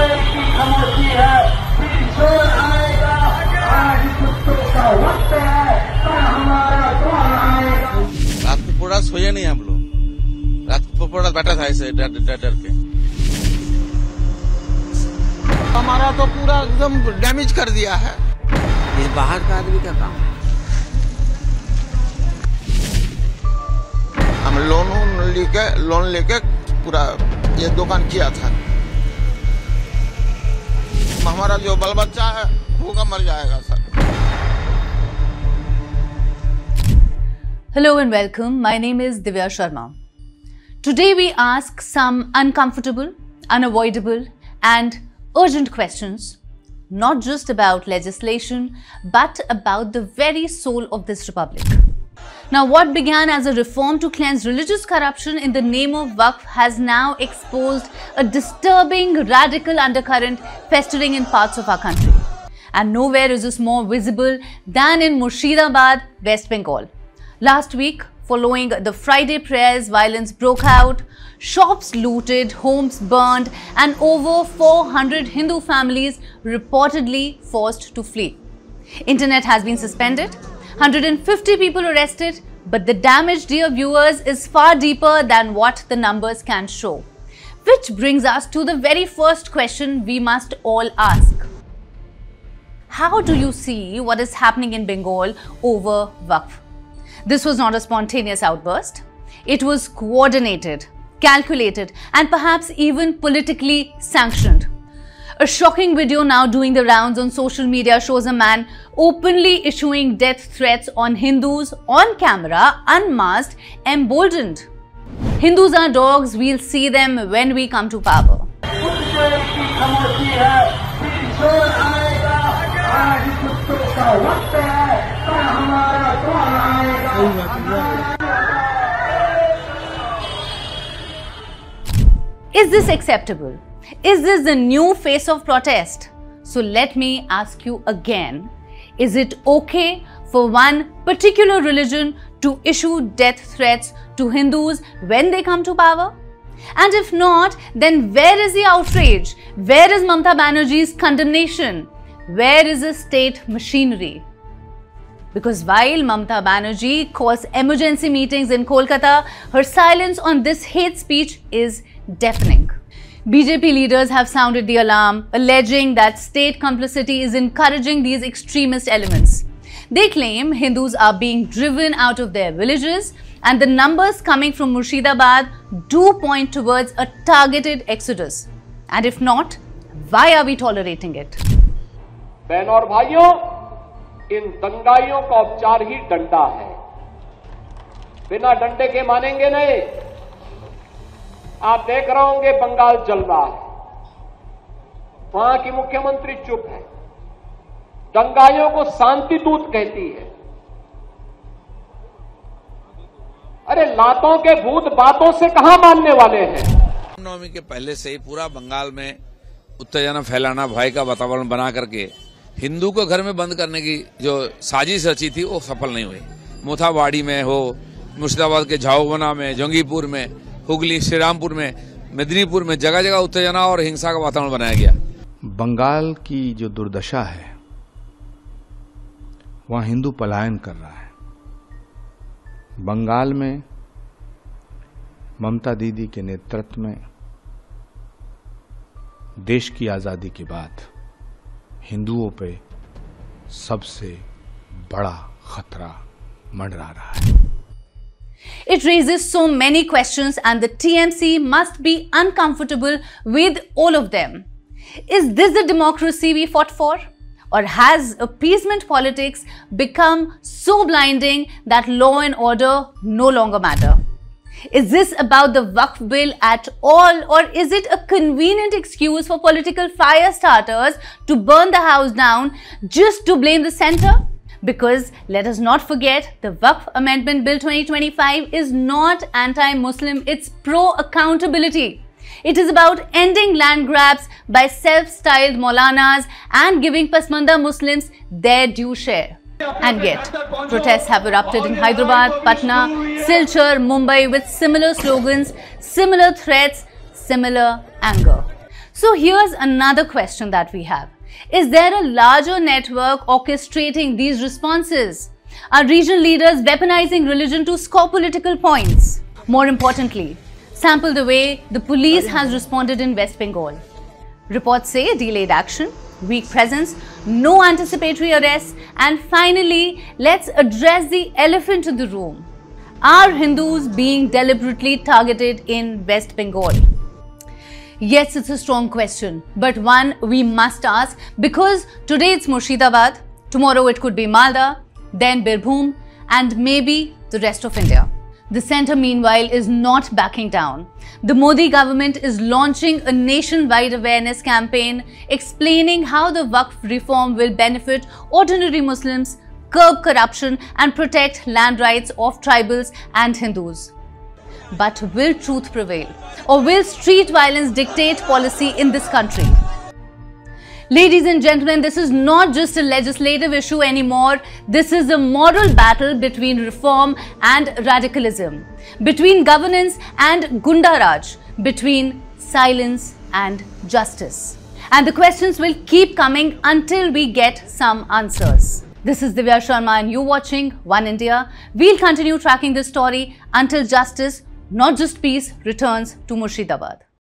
देर की खामोशी है, फिर शोर आएगा। आज कुत्तों का वक्त है, पर हमारा कौन आएगा। रात को पूरा सोए नहीं हम लोग, रात को पूरा बैठा था ऐसे डर के। हमारा तो पूरा एकदम डैमेज कर दिया है। ये बाहर का आदमी का काम है। हम लोन लेके पूरा ये दुकान किया था। हमारा जो बाल बच्चा है भूखा मर जाएगा sir. Hello and welcome. My name is Divya Sharma. Today we ask some uncomfortable, unavoidable and urgent questions, not just about legislation, but about the very soul of this republic. Now, what began as a reform to cleanse religious corruption in the name of Waqf has now exposed a disturbing radical undercurrent festering in parts of our country. And nowhere is this more visible than in Murshidabad, West Bengal. Last week, following the Friday prayers, violence broke out, shops looted, homes burned, and over 400 Hindu families reportedly forced to flee. Internet has been suspended, 150 people arrested, but the damage, dear viewers, is far deeper than what the numbers can show. Which brings us to the very first question we must all ask. How do you see what is happening in Bengal over Waqf? This was not a spontaneous outburst. It was coordinated, calculated, and perhaps even politically sanctioned. A shocking video now doing the rounds on social media shows a man openly issuing death threats on Hindus on camera, unmasked, emboldened. Hindus are dogs, we'll see them when we come to power. कुछ देर की खामोशी है, फिर शोर आएगा। आज कुत्तों का वक्त है, पर हमारा कौन आएगा। Is this acceptable? Is this the new face of protest? So let me ask you again, is it okay for one particular religion to issue death threats to Hindus when they come to power? And if not, then where is the outrage? Where is Mamata Banerjee's condemnation? Where is the state machinery? Because while Mamata Banerjee calls emergency meetings in Kolkata, her silence on this hate speech is deafening. BJP leaders have sounded the alarm, alleging that state complicity is encouraging these extremist elements. They claim Hindus are being driven out of their villages, and the numbers coming from Murshidabad do point towards a targeted exodus. And if not, why are we tolerating it? बहनों और भाइयों, इन दंगाइयों का उपचार ही डंडा है। बिना डंडे के मानेंगे नहीं। आप देख रहे होंगे बंगाल जल रहा है, वहां की मुख्यमंत्री चुप है, दंगाइयों को शांति दूत कहती है। अरे लातों के भूत बातों से कहां मानने वाले हैं। नवमी के पहले से ही पूरा बंगाल में उत्तेजना फैलाना, भय का वातावरण बना करके हिंदू को घर में बंद करने की जो साजिश रची थी वो सफल नहीं हुई। मोथाबाड़ी में हो, मुर्शिदाबाद के झाओबना में, जंगीपुर में, हुगली, श्रीरामपुर में, मेदिनीपुर में जगह जगह उत्तेजना और हिंसा का वातावरण बनाया गया। बंगाल की जो दुर्दशा है, वहां हिंदू पलायन कर रहा है। बंगाल में ममता दीदी के नेतृत्व में देश की आजादी के बाद हिंदुओं पे सबसे बड़ा खतरा मंडरा रहा है। It raises so many questions and the TMC must be uncomfortable with all of them. Is this the democracy we fought for? Or has appeasement politics become so blinding that law and order no longer matter? Is this about the Waqf bill at all, or is it a convenient excuse for political fire starters to burn the house down just to blame the centre? Because let us not forget, the Waqf Amendment Bill 2025 is not anti-Muslim, it's pro-accountability. It is about ending land grabs by self-styled Maulanas and giving Pasmanda Muslims their due share. And yet, protests have erupted in Hyderabad, Patna, Silchar, Mumbai with similar slogans, similar threats, similar anger. So here's another question that we have. Is there a larger network orchestrating these responses? Are regional leaders weaponizing religion to score political points? More importantly, sample the way the police has responded in West Bengal. Reports say delayed action, weak presence, no anticipatory arrests, and finally, let's address the elephant in the room. Are Hindus being deliberately targeted in West Bengal? Yes, it's a strong question, but one we must ask because today it's Murshidabad, tomorrow it could be Malda, then Birbhum, and maybe the rest of India. The centre, meanwhile, is not backing down. The Modi government is launching a nationwide awareness campaign explaining how the Waqf reform will benefit ordinary Muslims, curb corruption, and protect land rights of tribals and Hindus. But will truth prevail? Or will street violence dictate policy in this country? Ladies and gentlemen, this is not just a legislative issue anymore. This is a moral battle between reform and radicalism, between governance and Gundaraj, between silence and justice. And the questions will keep coming until we get some answers. This is Divya Sharma and you're watching One India. We'll continue tracking this story until justice, not just peace, returns to Murshidabad.